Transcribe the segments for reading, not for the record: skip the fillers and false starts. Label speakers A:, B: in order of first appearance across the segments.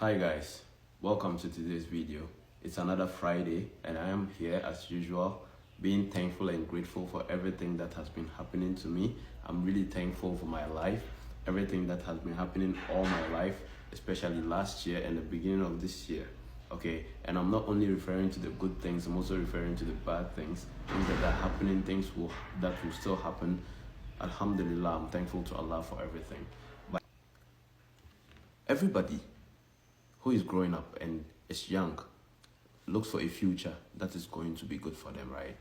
A: Hi guys, welcome to today's video. It's another Friday and I am here as usual, being thankful and grateful for everything that has been happening to me. I'm really thankful for my life, everything that has been happening all my life, especially last year and the beginning of this year. Okay, and I'm not only referring to the good things, I'm also referring to the bad things that are happening, that will still happen. Alhamdulillah, I'm thankful to Allah for everything. But everybody who is growing up and is young looks for a future that is going to be good for them, right?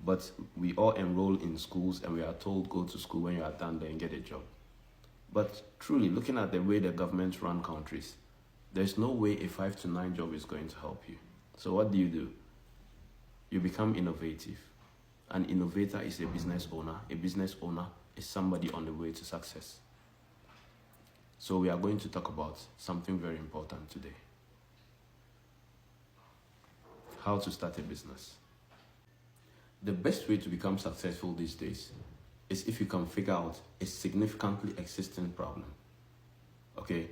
A: But we all enroll in schools and we are told go to school, when you are done there and get a job. But truly, looking at the way the governments run countries, there's no way a 5 to 9 job is going to help you. So what do? You become innovative. An innovator is a business owner. A business owner is somebody on the way to success. So we are going to talk about something very important today. How to start a business. The best way to become successful these days is if you can figure out a significantly existing problem. Okay,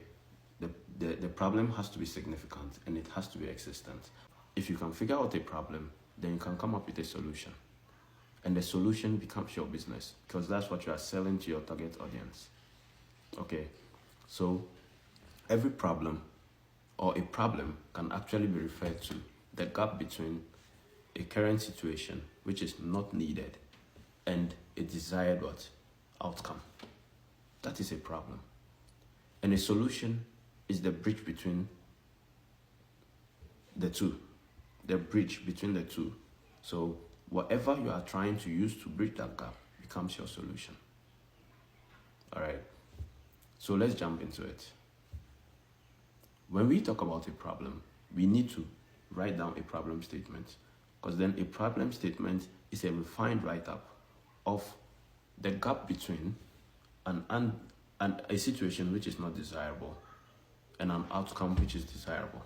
A: the problem has to be significant and it has to be existent. If you can figure out a problem, then you can come up with a solution. And the solution becomes your business because that's what you are selling to your target audience. Okay. So every problem or a problem can actually be referred to the gap between a current situation which is not needed and a desired outcome. That is a problem. And a solution is the bridge between the two. The bridge between the two. So whatever you are trying to use to bridge that gap becomes your solution. All right. So let's jump into it. When we talk about a problem, we need to write down a problem statement, because then a problem statement is a refined write-up of the gap between a situation which is not desirable and an outcome which is desirable.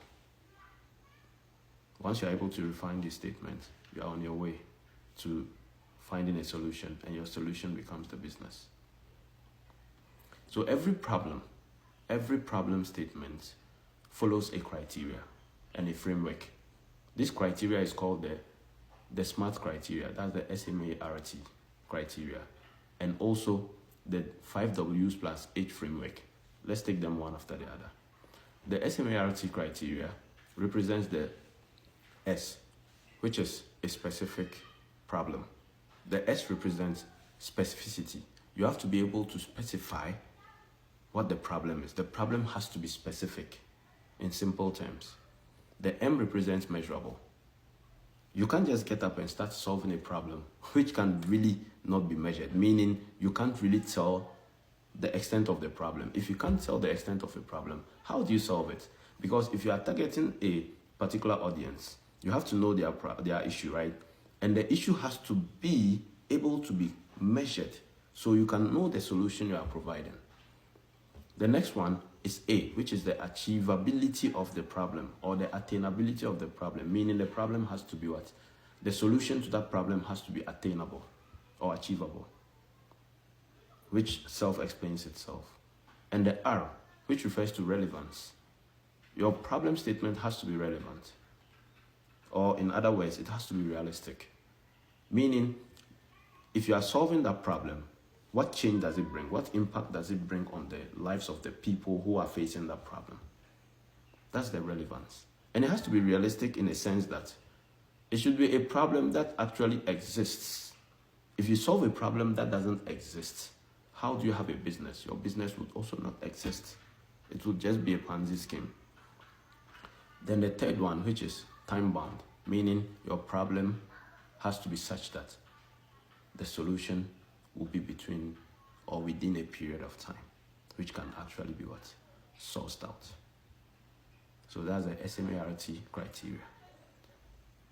A: Once you're able to refine this statement, you are on your way to finding a solution, and your solution becomes the business. So every problem statement follows a criteria and a framework. This criteria is called the SMART criteria. That's the SMART criteria. And also the 5 W's plus H framework. Let's take them one after the other. The SMART criteria represents the S, which is a specific problem. The S represents specificity. You have to be able to specify what the problem is. The problem has to be specific in simple terms. The M represents measurable. You can't just get up and start solving a problem which can really not be measured, meaning you can't really tell the extent of the problem. If you can't tell the extent of a problem, how do you solve it? Because if you are targeting a particular audience, you have to know their issue, right? And the issue has to be able to be measured so you can know the solution you are providing. The next one is A, which is the achievability of the problem or the attainability of the problem, meaning the problem has to be what? The solution to that problem has to be attainable or achievable, which self-explains itself. And the R, which refers to relevance. Your problem statement has to be relevant, or in other words, it has to be realistic. Meaning, if you are solving that problem, what change does it bring? What impact does it bring on the lives of the people who are facing that problem? That's the relevance. And it has to be realistic in a sense that it should be a problem that actually exists. If you solve a problem that doesn't exist, how do you have a business? Your business would also not exist. It would just be a Ponzi scheme. Then the third one, which is time-bound, meaning your problem has to be such that the solution will be between or within a period of time, which can actually be what? Sourced out. So that's the SMART criteria.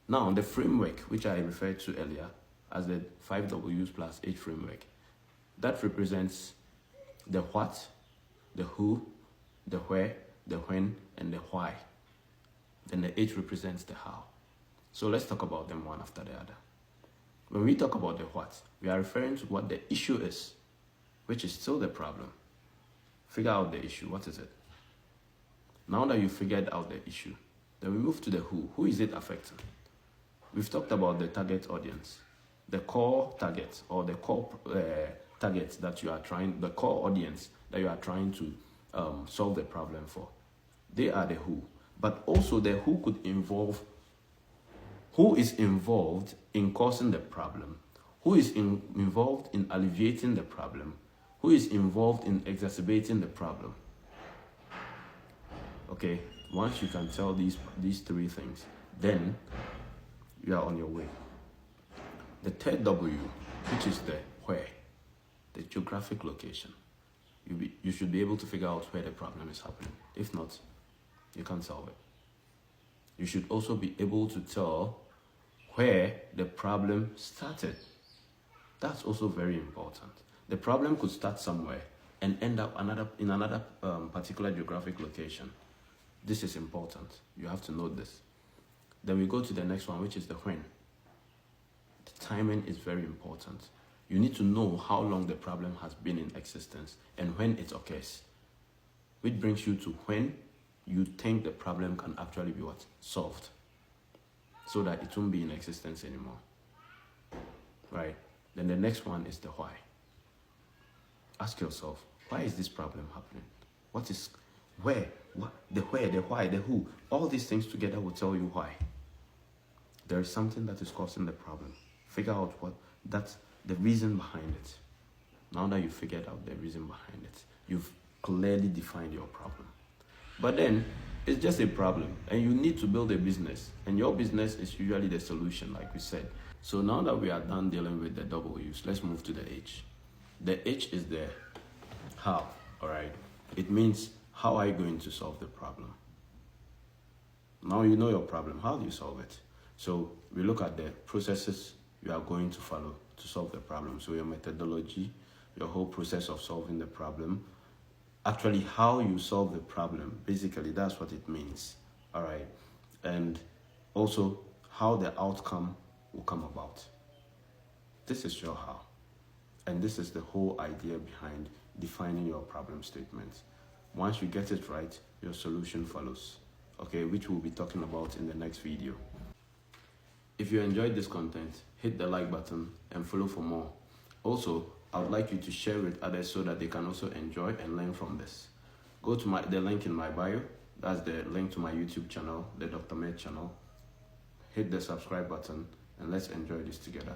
A: Now, the framework, which I referred to earlier as the 5 W's plus H framework, that represents the what, the who, the where, the when, and the why. Then the H represents the how. So let's talk about them one after the other. When we talk about the what, we are referring to what the issue is, which is still the problem. Figure out the issue. What is it? Now that you figured out the issue, then we move to the who. Who is it affecting? We've talked about the target audience, the core target, or the core target that you are trying, the core audience that you are trying to solve the problem for. They are the who. But also the who could involve who is involved in causing the problem, who is involved in alleviating the problem, who is involved in exacerbating the problem. Okay, once you can tell these three things, then you are on your way. The third W, which is the where, the geographic location. You should be able to figure out where the problem is happening. If not, you can't solve it. You should also be able to tell where the problem started. That's also very important. The problem could start somewhere and end up in another particular geographic location. This is important. You have to note this. Then we go to the next one, which is the when. The timing is very important. You need to know how long the problem has been in existence and when it occurs. Which brings you to when you think the problem can actually be what? Solved. So that it won't be in existence anymore. Right? Then the next one is the why. Ask yourself, why is this problem happening? What is, where, what, the where, the why, the who. All these things together will tell you why. There is something that is causing the problem. Figure out what, that's the reason behind it. Now that you've figured out the reason behind it, you've clearly defined your problem. But then, it's just a problem, and you need to build a business, and your business is usually the solution, like we said. So now that we are done dealing with the W's, let's move to the H. The H is the how, all right? It means, how are you going to solve the problem? Now you know your problem, how do you solve it? So we look at the processes you are going to follow to solve the problem. So your methodology, your whole process of solving the problem, actually how you solve the problem, basically that's what it means, all right? And also how the outcome will come about. This is your how. And this is the whole idea behind defining your problem statement. Once you get it right, your solution follows, okay, which we'll be talking about in the next video. If you enjoyed this content, hit the like button and follow for more. Also, I would like you to share with others so that they can also enjoy and learn from this. Go to the link in my bio. That's the link to my YouTube channel, the Dr. Med channel. Hit the subscribe button and let's enjoy this together.